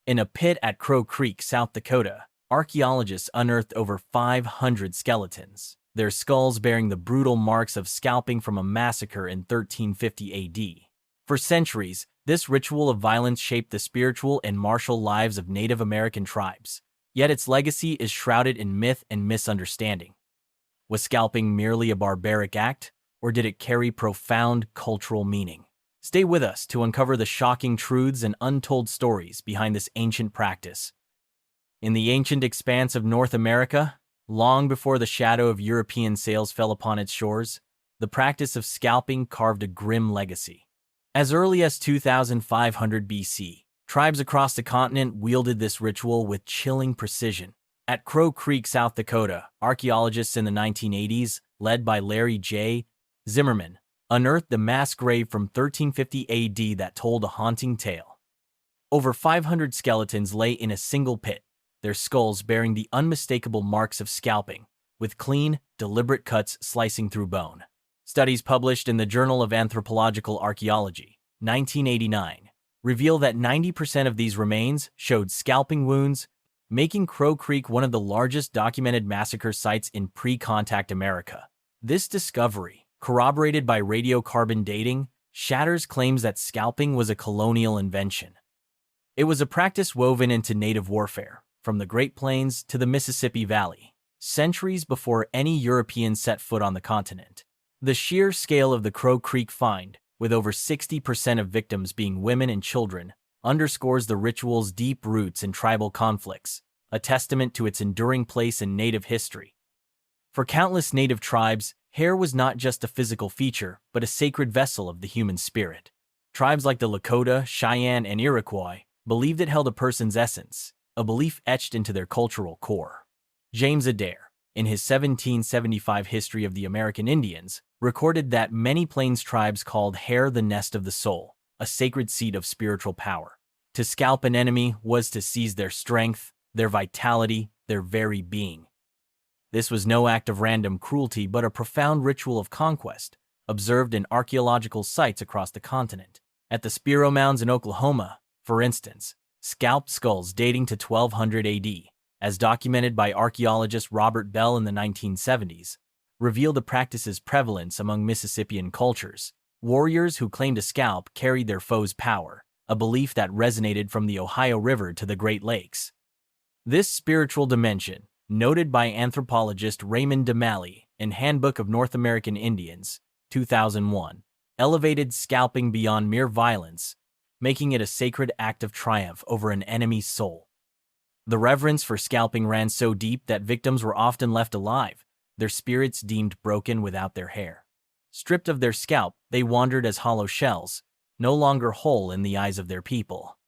In a pit at Crow Creek, South Dakota, archaeologists unearthed over 500 skeletons, their skulls bearing the brutal marks of scalping from a massacre in 1350 AD. For centuries, this ritual of violence shaped the spiritual and martial lives of Native American tribes, yet its legacy is shrouded in myth and misunderstanding. Was scalping merely a barbaric act, or did it carry profound cultural meaning? Stay with us to uncover the shocking truths and untold stories behind this ancient practice. In the ancient expanse of North America, long before the shadow of European sails fell upon its shores, the practice of scalping carved a grim legacy. As early as 2500 BC, tribes across the continent wielded this ritual with chilling precision. At Crow Creek, South Dakota, archaeologists in the 1980s, led by Larry J. Zimmerman, unearthed the mass grave from 1350 AD that told a haunting tale. Over 500 skeletons lay in a single pit, their skulls bearing the unmistakable marks of scalping, with clean, deliberate cuts slicing through bone. Studies published in the Journal of Anthropological Archaeology, 1989, reveal that 90% of these remains showed scalping wounds, making Crow Creek one of the largest documented massacre sites in pre-contact America. This discovery, corroborated by radiocarbon dating, shatters claims that scalping was a colonial invention. It was a practice woven into native warfare, from the Great Plains to the Mississippi Valley, centuries before any Europeans set foot on the continent. The sheer scale of the Crow Creek find, with over 60% of victims being women and children, underscores the ritual's deep roots in tribal conflicts, a testament to its enduring place in Native history. For countless Native tribes, hair was not just a physical feature, but a sacred vessel of the human spirit. Tribes like the Lakota, Cheyenne, and Iroquois believed it held a person's essence, a belief etched into their cultural core. James Adair, in his 1775 History of the American Indians, recorded that many Plains tribes called hair the nest of the soul, a sacred seat of spiritual power. To scalp an enemy was to seize their strength, their vitality, their very being. This was no act of random cruelty but a profound ritual of conquest, observed in archaeological sites across the continent. At the Spiro Mounds in Oklahoma, for instance, scalped skulls dating to 1200 AD, as documented by archaeologist Robert Bell in the 1970s, reveal the practice's prevalence among Mississippian cultures. Warriors who claimed a scalp carried their foe's power, a belief that resonated from the Ohio River to the Great Lakes. This spiritual dimension, noted by anthropologist Raymond DeMalley in Handbook of North American Indians, 2001, elevated scalping beyond mere violence, making it a sacred act of triumph over an enemy's soul. The reverence for scalping ran so deep that victims were often left alive, their spirits deemed broken without their hair. Stripped of their scalp, they wandered as hollow shells, no longer whole in the eyes of their people.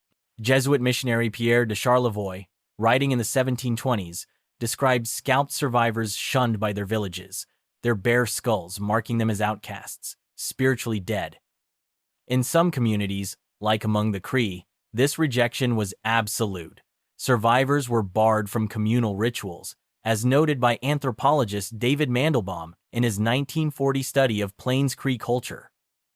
Jesuit missionary Pierre de Charlevoix, writing in the 1720s, described scalped survivors shunned by their villages, their bare skulls marking them as outcasts, spiritually dead. In some communities, like among the Cree, this rejection was absolute. Survivors were barred from communal rituals, as noted by anthropologist David Mandelbaum in his 1940 study of Plains Cree culture.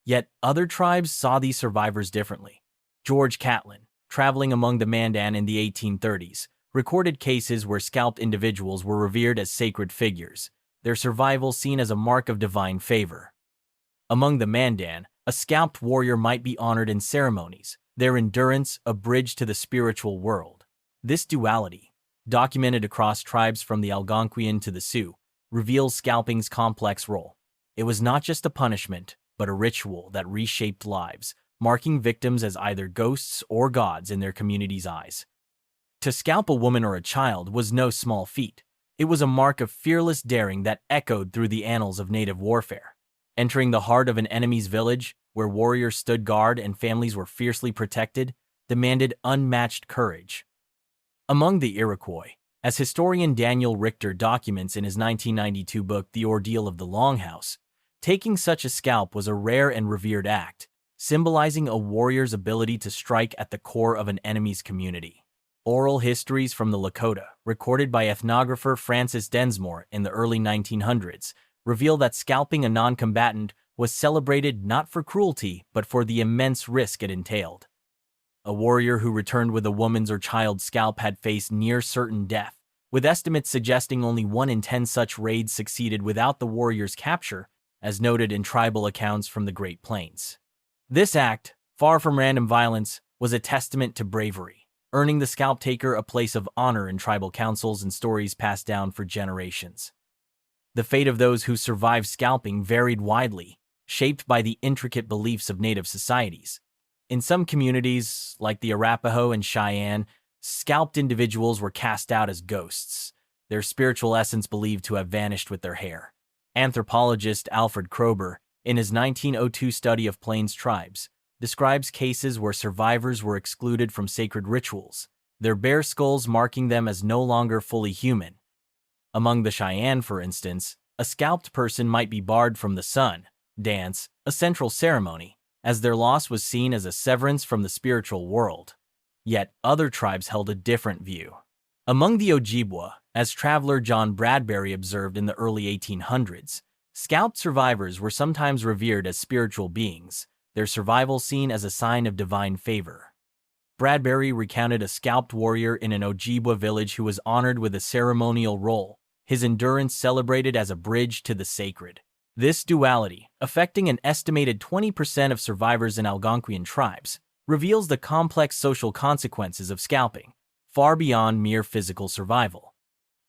Yet other tribes saw these survivors differently. George Catlin, traveling among the Mandan in the 1830s, recorded cases where scalped individuals were revered as sacred figures, their survival seen as a mark of divine favor. Among the Mandan, a scalped warrior might be honored in ceremonies, their endurance a bridge to the spiritual world. This duality, documented across tribes from the Algonquian to the Sioux, reveals scalping's complex role. It was not just a punishment, but a ritual that reshaped lives, marking victims as either ghosts or gods in their community's eyes. To scalp a woman or a child was no small feat. It was a mark of fearless daring that echoed through the annals of native warfare. Entering the heart of an enemy's village, where warriors stood guard and families were fiercely protected, demanded unmatched courage. Among the Iroquois, as historian Daniel Richter documents in his 1992 book The Ordeal of the Longhouse, taking such a scalp was a rare and revered act, symbolizing a warrior's ability to strike at the core of an enemy's community. Oral histories from the Lakota, recorded by ethnographer Francis Densmore in the early 1900s, reveal that scalping a non-combatant was celebrated not for cruelty but for the immense risk it entailed. A warrior who returned with a woman's or child's scalp had faced near certain death, with estimates suggesting only 1 in 10 such raids succeeded without the warrior's capture, as noted in tribal accounts from the Great Plains. This act, far from random violence, was a testament to bravery, earning the scalp taker a place of honor in tribal councils and stories passed down for generations. The fate of those who survived scalping varied widely, shaped by the intricate beliefs of native societies. In some communities, like the Arapaho and Cheyenne, scalped individuals were cast out as ghosts, their spiritual essence believed to have vanished with their hair. Anthropologist Alfred Kroeber, in his 1902 study of Plains tribes, describes cases where survivors were excluded from sacred rituals, their bare skulls marking them as no longer fully human. Among the Cheyenne, for instance, a scalped person might be barred from the sun dance, a central ceremony, as their loss was seen as a severance from the spiritual world. Yet other tribes held a different view. Among the Ojibwa, as traveler John Bradbury observed in the early 1800s, scalped survivors were sometimes revered as spiritual beings, their survival seen as a sign of divine favor. Bradbury recounted a scalped warrior in an Ojibwa village who was honored with a ceremonial role, his endurance celebrated as a bridge to the sacred. This duality, affecting an estimated 20% of survivors in Algonquian tribes, reveals the complex social consequences of scalping, far beyond mere physical survival.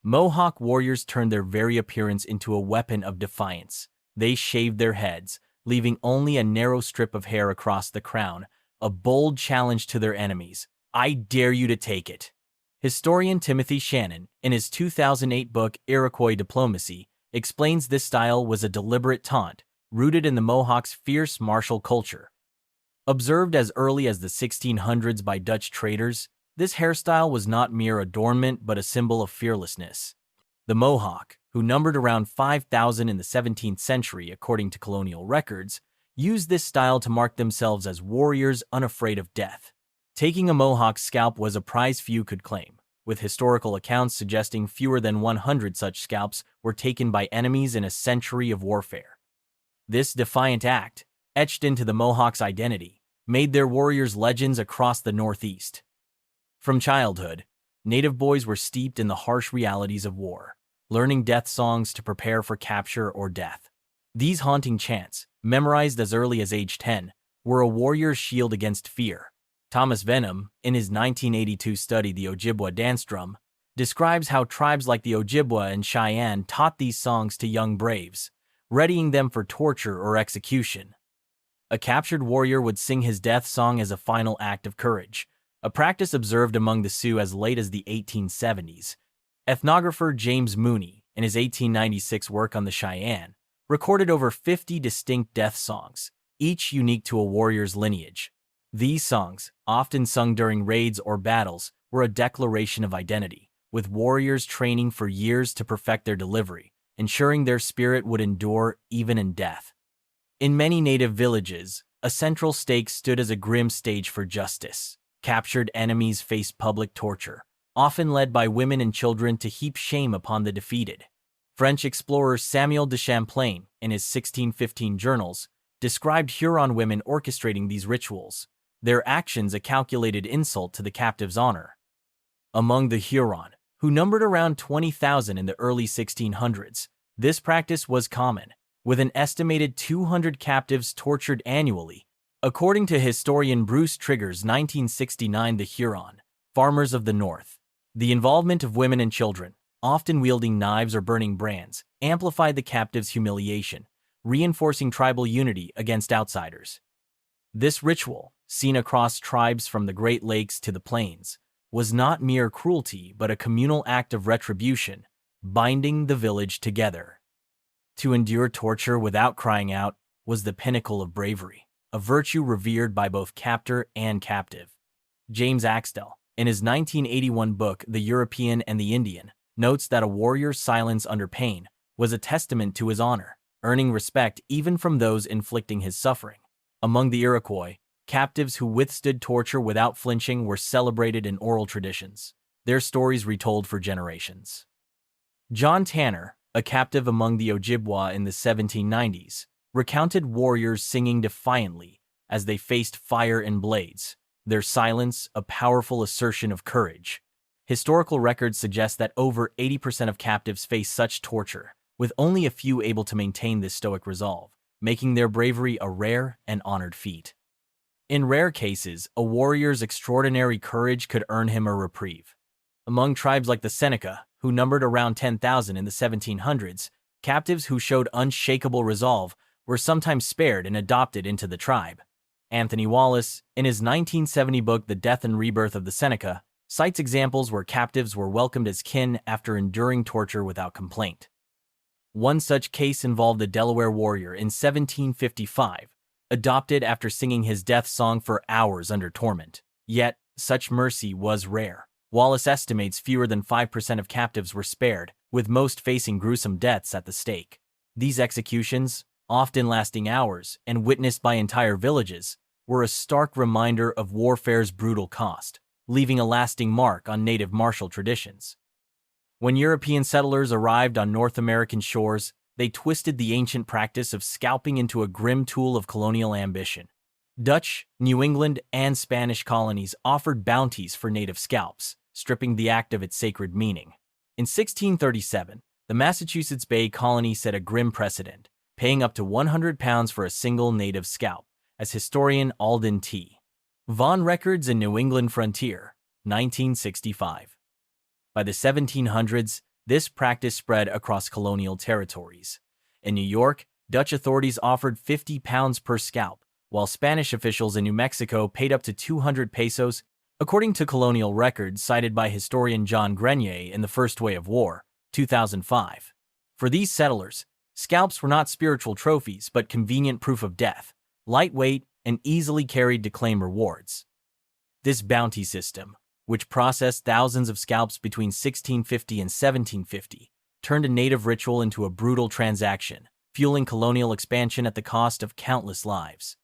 Mohawk warriors turned their very appearance into a weapon of defiance. They shaved their heads, leaving only a narrow strip of hair across the crown, a bold challenge to their enemies. "I dare you to take it." Historian Timothy Shannon, in his 2008 book Iroquois Diplomacy, explains this style was a deliberate taunt, rooted in the Mohawks' fierce martial culture. Observed as early as the 1600s by Dutch traders, this hairstyle was not mere adornment but a symbol of fearlessness. The Mohawk, who numbered around 5,000 in the 17th century according to colonial records, used this style to mark themselves as warriors unafraid of death. Taking a Mohawk scalp was a prize few could claim, with historical accounts suggesting fewer than 100 such scalps were taken by enemies in a century of warfare. This defiant act, etched into the Mohawks' identity, made their warriors legends across the Northeast. From childhood, native boys were steeped in the harsh realities of war, learning death songs to prepare for capture or death. These haunting chants, memorized as early as age 10, were a warrior's shield against fear. Thomas Venham, in his 1982 study The Ojibwa Dance Drum, describes how tribes like the Ojibwa and Cheyenne taught these songs to young braves, readying them for torture or execution. A captured warrior would sing his death song as a final act of courage, a practice observed among the Sioux as late as the 1870s. Ethnographer James Mooney, in his 1896 work on the Cheyenne, recorded over 50 distinct death songs, each unique to a warrior's lineage. These songs, often sung during raids or battles, were a declaration of identity, with warriors training for years to perfect their delivery, ensuring their spirit would endure even in death. In many native villages, a central stake stood as a grim stage for justice. Captured enemies faced public torture, often led by women and children to heap shame upon the defeated. French explorer Samuel de Champlain, in his 1615 journals, described Huron women orchestrating these rituals, their actions a calculated insult to the captive's honor. Among the Huron, who numbered around 20,000 in the early 1600s, this practice was common, with an estimated 200 captives tortured annually. According to historian Bruce Trigger's 1969 The Huron, Farmers of the North, the involvement of women and children, often wielding knives or burning brands, amplified the captive's humiliation, reinforcing tribal unity against outsiders. This ritual, seen across tribes from the Great Lakes to the Plains, was not mere cruelty but a communal act of retribution, binding the village together. To endure torture without crying out was the pinnacle of bravery, a virtue revered by both captor and captive. James Axtell, in his 1981 book The European and the Indian, notes that a warrior's silence under pain was a testament to his honor, earning respect even from those inflicting his suffering. Among the Iroquois, captives who withstood torture without flinching were celebrated in oral traditions, their stories retold for generations. John Tanner, a captive among the Ojibwa in the 1790s, recounted warriors singing defiantly as they faced fire and blades, Their silence, a powerful assertion of courage. Historical records suggest that over 80% of captives face such torture, with only a few able to maintain this stoic resolve, making their bravery a rare and honored feat. In rare cases, a warrior's extraordinary courage could earn him a reprieve. Among tribes like the Seneca, who numbered around 10,000 in the 1700s, captives who showed unshakable resolve were sometimes spared and adopted into the tribe. Anthony Wallace, in his 1970 book The Death and Rebirth of the Seneca, cites examples where captives were welcomed as kin after enduring torture without complaint. One such case involved a Delaware warrior in 1755, adopted after singing his death song for hours under torment. Yet, such mercy was rare. Wallace estimates fewer than 5% of captives were spared, with most facing gruesome deaths at the stake. These executions, often lasting hours and witnessed by entire villages, were a stark reminder of warfare's brutal cost, leaving a lasting mark on native martial traditions. When European settlers arrived on North American shores, they twisted the ancient practice of scalping into a grim tool of colonial ambition. Dutch, New England, and Spanish colonies offered bounties for native scalps, stripping the act of its sacred meaning. In 1637, the Massachusetts Bay Colony set a grim precedent, paying up to £100 for a single native scalp, as historian Alden T. Vaughan records in New England Frontier, 1965. By the 1700s, this practice spread across colonial territories. In New York, Dutch authorities offered £50 per scalp, while Spanish officials in New Mexico paid up to 200 pesos, according to colonial records cited by historian John Gagné in The First Way of War, 2005. For these settlers, scalps were not spiritual trophies but convenient proof of death, lightweight and easily carried to claim rewards. This bounty system, which processed thousands of scalps between 1650 and 1750, turned a native ritual into a brutal transaction, fueling colonial expansion at the cost of countless lives.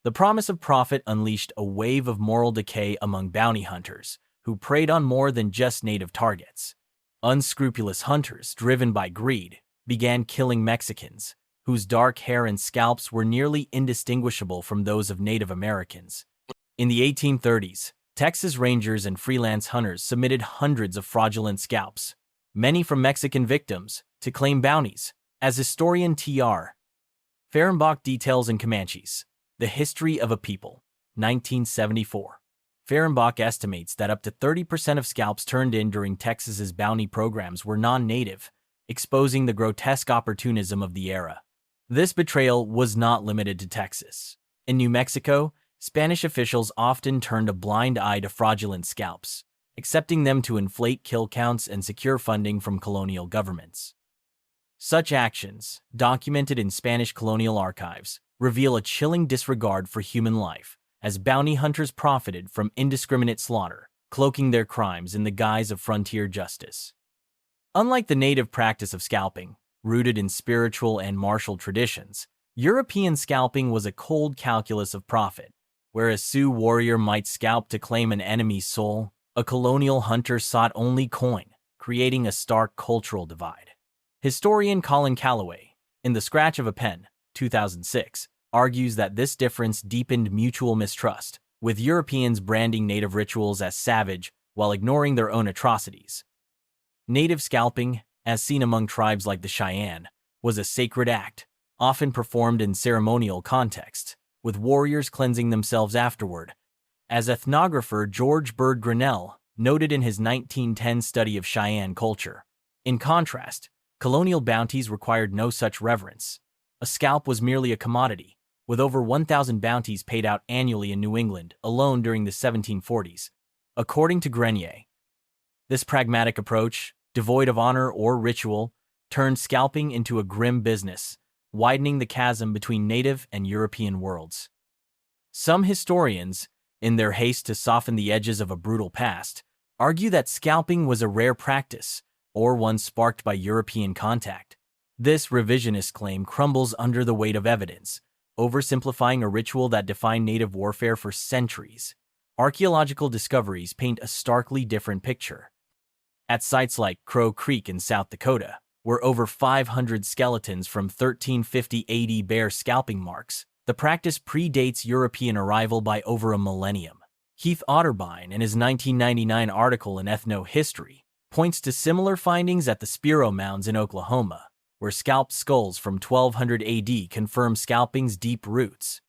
The promise of profit unleashed a wave of moral decay among bounty hunters, who preyed on more than just native targets. Unscrupulous hunters, driven by greed, began killing Mexicans, whose dark hair and scalps were nearly indistinguishable from those of Native Americans. In the 1830s, Texas Rangers and freelance hunters submitted hundreds of fraudulent scalps, many from Mexican victims, to claim bounties, as historian T.R. Fehrenbach details in Comanches, The History of a People, 1974. Fehrenbach estimates that up to 30% of scalps turned in during Texas's bounty programs were non-native, exposing the grotesque opportunism of the era. This betrayal was not limited to Texas. In New Mexico, Spanish officials often turned a blind eye to fraudulent scalps, accepting them to inflate kill counts and secure funding from colonial governments. Such actions, documented in Spanish colonial archives, reveal a chilling disregard for human life, as bounty hunters profited from indiscriminate slaughter, cloaking their crimes in the guise of frontier justice. Unlike the native practice of scalping, rooted in spiritual and martial traditions, European scalping was a cold calculus of profit. Where a Sioux warrior might scalp to claim an enemy's soul, a colonial hunter sought only coin, creating a stark cultural divide. Historian Colin Calloway, in The Scratch of a Pen, 2006, argues that this difference deepened mutual mistrust, with Europeans branding native rituals as savage while ignoring their own atrocities. Native scalping, as seen among tribes like the Cheyenne, was a sacred act, often performed in ceremonial contexts, with warriors cleansing themselves afterward, as ethnographer George Bird Grinnell noted in his 1910 study of Cheyenne culture. In contrast, colonial bounties required no such reverence. A scalp was merely a commodity, with over 1,000 bounties paid out annually in New England alone during the 1740s, according to Gagné. This pragmatic approach, devoid of honor or ritual, turned scalping into a grim business, widening the chasm between native and European worlds. Some historians, in their haste to soften the edges of a brutal past, argue that scalping was a rare practice, or one sparked by European contact. This revisionist claim crumbles under the weight of evidence, oversimplifying a ritual that defined native warfare for centuries. Archaeological discoveries paint a starkly different picture. At sites like Crow Creek in South Dakota, where over 500 skeletons from 1350 AD bear scalping marks, the practice predates European arrival by over a millennium. Keith Otterbein, in his 1999 article in Ethno-History, points to similar findings at the Spiro Mounds in Oklahoma, where scalped skulls from 1200 AD confirm scalping's deep roots.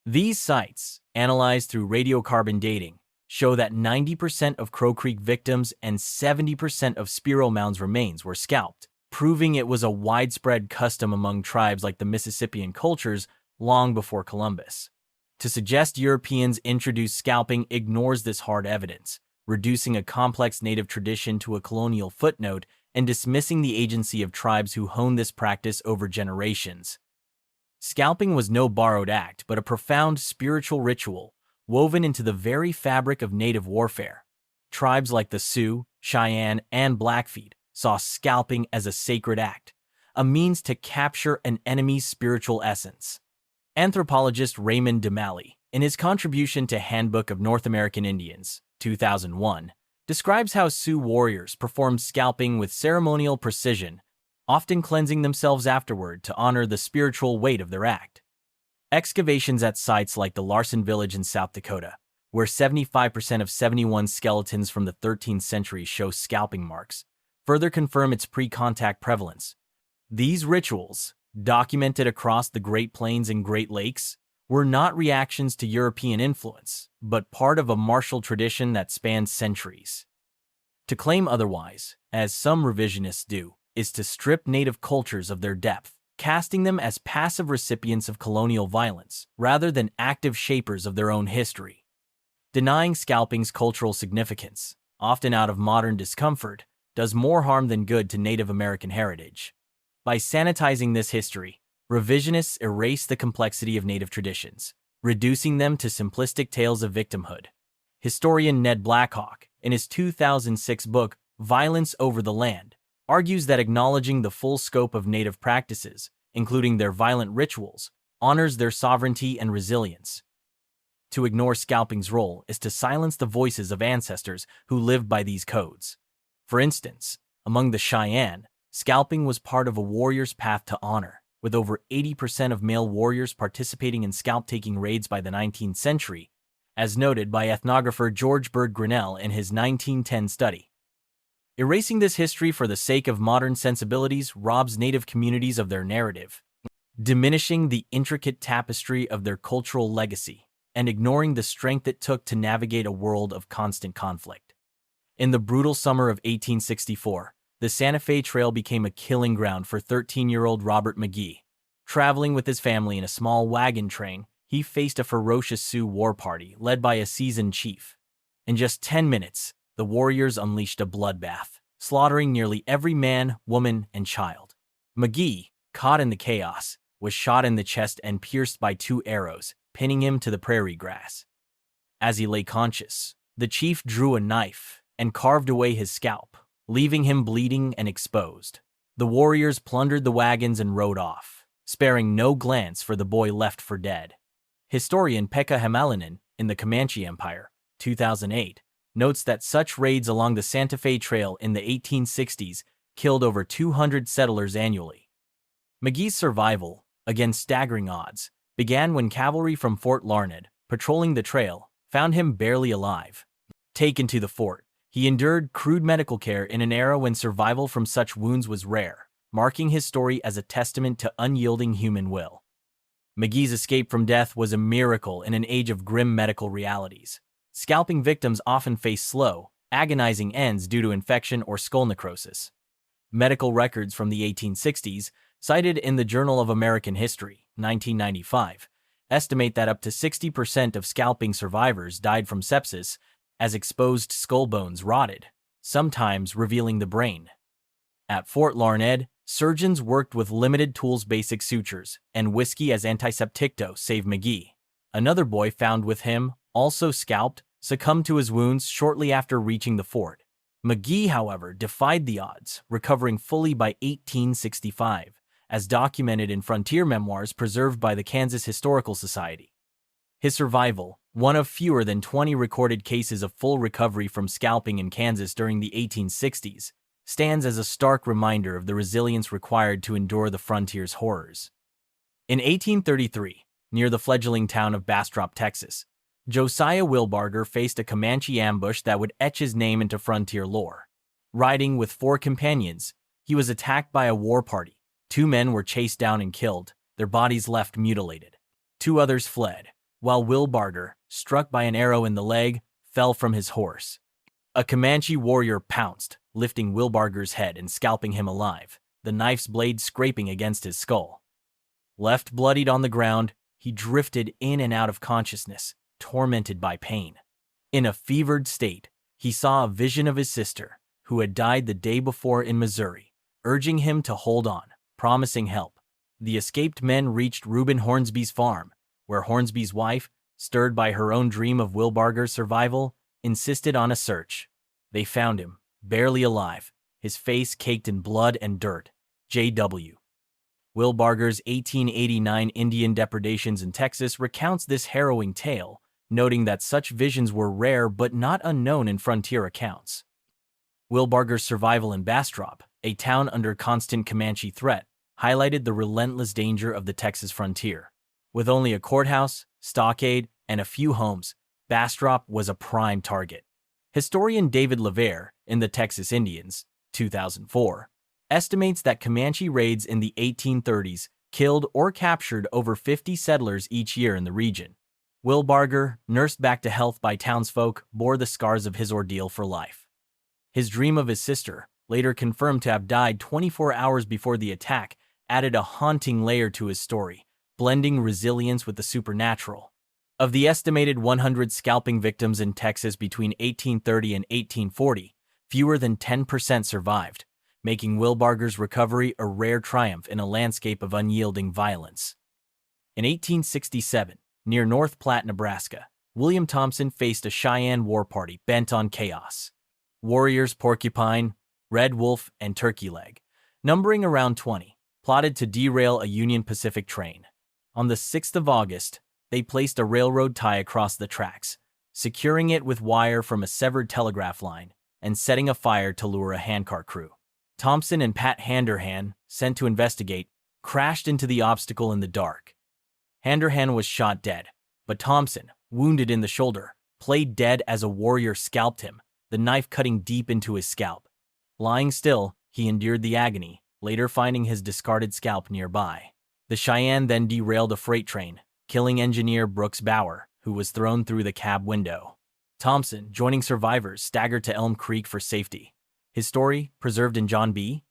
These sites, analyzed through radiocarbon dating, show that 90% of Crow Creek victims and 70% of Spiro Mounds remains were scalped, proving it was a widespread custom among tribes like the Mississippian cultures long before Columbus. To suggest Europeans introduced scalping ignores this hard evidence, reducing a complex native tradition to a colonial footnote and dismissing the agency of tribes who honed this practice over generations. Scalping was no borrowed act, but a profound spiritual ritual woven into the very fabric of native warfare. Tribes like the Sioux, Cheyenne, and Blackfeet saw scalping as a sacred act, a means to capture an enemy's spiritual essence. Anthropologist Raymond Damali, in his contribution to Handbook of North American Indians, 2001, describes how Sioux warriors performed scalping with ceremonial precision, often cleansing themselves afterward to honor the spiritual weight of their act. Excavations at sites like the Larson Village in South Dakota, where 75% of 71 skeletons from the 13th century show scalping marks, further confirm its pre-contact prevalence. These rituals, documented across the Great Plains and Great Lakes, were not reactions to European influence, but part of a martial tradition that spans centuries. To claim otherwise, as some revisionists do, is to strip native cultures of their depth, casting them as passive recipients of colonial violence, rather than active shapers of their own history. Denying scalping's cultural significance, often out of modern discomfort, does more harm than good to Native American heritage. By sanitizing this history, revisionists erase the complexity of Native traditions, reducing them to simplistic tales of victimhood. Historian Ned Blackhawk, in his 2006 book, Violence Over the Land, argues that acknowledging the full scope of Native practices, including their violent rituals, honors their sovereignty and resilience. To ignore scalping's role is to silence the voices of ancestors who lived by these codes. For instance, among the Cheyenne, scalping was part of a warrior's path to honor, with over 80% of male warriors participating in scalp-taking raids by the 19th century, as noted by ethnographer George Bird Grinnell in his 1910 study. Erasing this history for the sake of modern sensibilities robs Native communities of their narrative, diminishing the intricate tapestry of their cultural legacy, and ignoring the strength it took to navigate a world of constant conflict. In the brutal summer of 1864, the Santa Fe Trail became a killing ground for 13-year-old Robert McGee. Traveling with his family in a small wagon train, he faced a ferocious Sioux war party led by a seasoned chief. In just 10 minutes, the warriors unleashed a bloodbath, slaughtering nearly every man, woman, and child. McGee, caught in the chaos, was shot in the chest and pierced by 2 arrows, pinning him to the prairie grass. As he lay conscious, the chief drew a knife and carved away his scalp, leaving him bleeding and exposed. The warriors plundered the wagons and rode off, sparing no glance for the boy left for dead. Historian Pekka Hämäläinen, in the Comanche Empire, 2008, notes that such raids along the Santa Fe Trail in the 1860s killed over 200 settlers annually. McGee's survival, against staggering odds, began when cavalry from Fort Larned, patrolling the trail, found him barely alive. Taken to the fort, he endured crude medical care in an era when survival from such wounds was rare, marking his story as a testament to unyielding human will. McGee's escape from death was a miracle in an age of grim medical realities. Scalping victims often face slow, agonizing ends due to infection or skull necrosis. Medical records from the 1860s, cited in the Journal of American History, 1995, estimate that up to 60% of scalping survivors died from sepsis as exposed skull bones rotted, sometimes revealing the brain. At Fort Larned, surgeons worked with limited tools, basic sutures, and whiskey as antiseptic to save McGee. Another boy found with him, also scalped, succumbed to his wounds shortly after reaching the fort. McGee, however, defied the odds, recovering fully by 1865, as documented in frontier memoirs preserved by the Kansas Historical Society. His survival, one of fewer than 20 recorded cases of full recovery from scalping in Kansas during the 1860s, stands as a stark reminder of the resilience required to endure the frontier's horrors. In 1833, near the fledgling town of Bastrop, Texas, Josiah Wilbarger faced a Comanche ambush that would etch his name into frontier lore. Riding with 4 companions, he was attacked by a war party. 2 men were chased down and killed, their bodies left mutilated. 2 others fled, while Wilbarger, struck by an arrow in the leg, fell from his horse. A Comanche warrior pounced, lifting Wilbarger's head and scalping him alive, the knife's blade scraping against his skull. Left bloodied on the ground, he drifted in and out of consciousness, tormented by pain. In a fevered state, he saw a vision of his sister, who had died the day before in Missouri, urging him to hold on, promising help. The escaped men reached Reuben Hornsby's farm, where Hornsby's wife, stirred by her own dream of Wilbarger's survival, insisted on a search. They found him, barely alive, his face caked in blood and dirt. J.W. Wilbarger's 1889 Indian depredations in Texas recounts this harrowing tale, noting that such visions were rare but not unknown in frontier accounts. Wilbarger's survival in Bastrop, a town under constant Comanche threat, highlighted the relentless danger of the Texas frontier. With only a courthouse, stockade, and a few homes, Bastrop was a prime target. Historian David LeVere, in The Texas Indians, 2004, estimates that Comanche raids in the 1830s killed or captured over 50 settlers each year in the region. Wilbarger, nursed back to health by townsfolk, bore the scars of his ordeal for life. His dream of his sister, later confirmed to have died 24 hours before the attack, added a haunting layer to his story, blending resilience with the supernatural. Of the estimated 100 scalping victims in Texas between 1830 and 1840, fewer than 10% survived, making Wilbarger's recovery a rare triumph in a landscape of unyielding violence. In 1867, near North Platte, Nebraska, William Thompson faced a Cheyenne war party bent on chaos. Warriors Porcupine, Red Wolf, and Turkey Leg, numbering around 20, plotted to derail a Union Pacific train. On the 6th of August, they placed a railroad tie across the tracks, securing it with wire from a severed telegraph line, and setting a fire to lure a handcar crew. Thompson and Pat Handerhan, sent to investigate, crashed into the obstacle in the dark. Handerhan was shot dead, but Thompson, wounded in the shoulder, played dead as a warrior scalped him, the knife cutting deep into his scalp. Lying still, he endured the agony, later finding his discarded scalp nearby. The Cheyenne then derailed a freight train, killing engineer Brooks Bauer, who was thrown through the cab window. Thompson, joining survivors, staggered to Elm Creek for safety. His story, preserved in John B.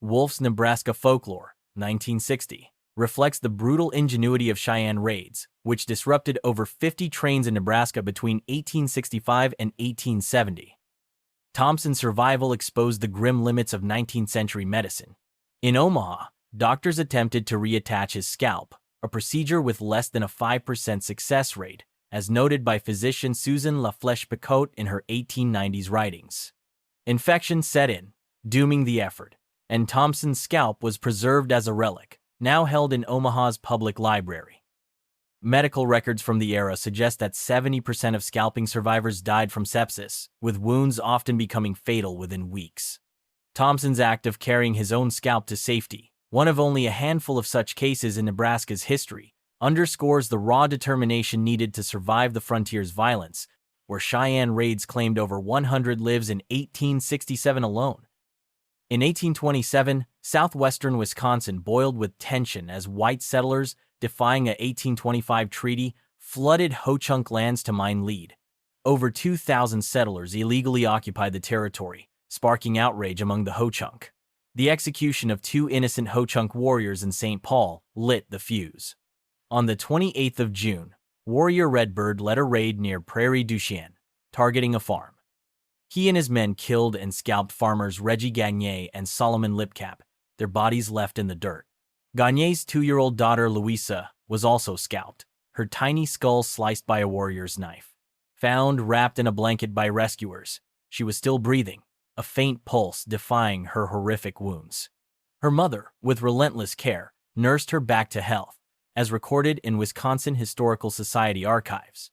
Wolfe's Nebraska Folklore, 1960, reflects the brutal ingenuity of Cheyenne raids, which disrupted over 50 trains in Nebraska between 1865 and 1870. Thompson's survival exposed the grim limits of 19th century medicine. In Omaha, doctors attempted to reattach his scalp, a procedure with less than a 5% success rate, as noted by physician Susan LaFlèche-Picotte in her 1890s writings. Infection set in, dooming the effort, and Thompson's scalp was preserved as a relic, now held in Omaha's public library. Medical records from the era suggest that 70% of scalping survivors died from sepsis, with wounds often becoming fatal within weeks. Thompson's act of carrying his own scalp to safety, one of only a handful of such cases in Nebraska's history, underscores the raw determination needed to survive the frontier's violence, where Cheyenne raids claimed over 100 lives in 1867 alone. In 1827, southwestern Wisconsin boiled with tension as white settlers, defying a 1825 treaty, flooded Ho-Chunk lands to mine lead. Over 2,000 settlers illegally occupied the territory, sparking outrage among the Ho-Chunk. The execution of 2 innocent Ho-Chunk warriors in St. Paul lit the fuse. On the 28th of June, warrior Redbird led a raid near Prairie du Chien, targeting a farm. He and his men killed and scalped farmers Reggie Gagné and Solomon Lipcap, their bodies left in the dirt. Gagné's 2-year-old daughter Louisa was also scalped, her tiny skull sliced by a warrior's knife. Found wrapped in a blanket by rescuers, she was still breathing, a faint pulse defying her horrific wounds. Her mother, with relentless care, nursed her back to health, as recorded in Wisconsin Historical Society archives.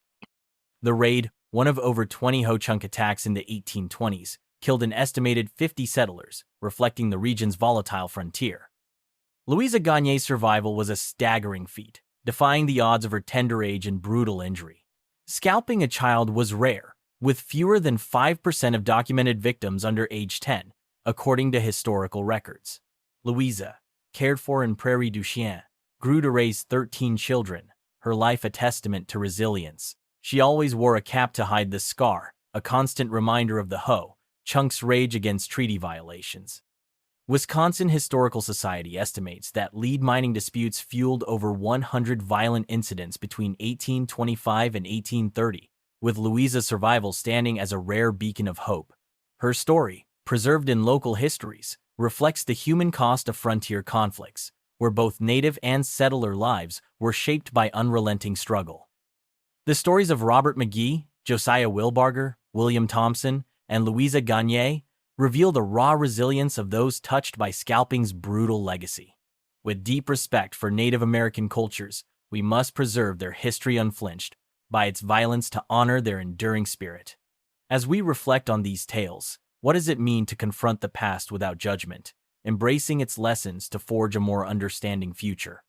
The raid, one of over 20 Ho-Chunk attacks in the 1820s, killed an estimated 50 settlers, reflecting the region's volatile frontier. Louisa Gagné's survival was a staggering feat, defying the odds of her tender age and brutal injury. Scalping a child was rare, with fewer than 5% of documented victims under age 10, according to historical records. Louisa, cared for in Prairie du Chien, grew to raise 13 children, her life a testament to resilience. She always wore a cap to hide the scar, a constant reminder of the Ho-Chunks' rage against treaty violations. Wisconsin Historical Society estimates that lead mining disputes fueled over 100 violent incidents between 1825 and 1830, with Louisa's survival standing as a rare beacon of hope. Her story, preserved in local histories, reflects the human cost of frontier conflicts, where both native and settler lives were shaped by unrelenting struggle. The stories of Robert McGee, Josiah Wilbarger, William Thompson, and Louisa Gagné reveal the raw resilience of those touched by scalping's brutal legacy. With deep respect for Native American cultures, we must preserve their history unflinched by its violence to honor their enduring spirit. As we reflect on these tales, what does it mean to confront the past without judgment, embracing its lessons to forge a more understanding future?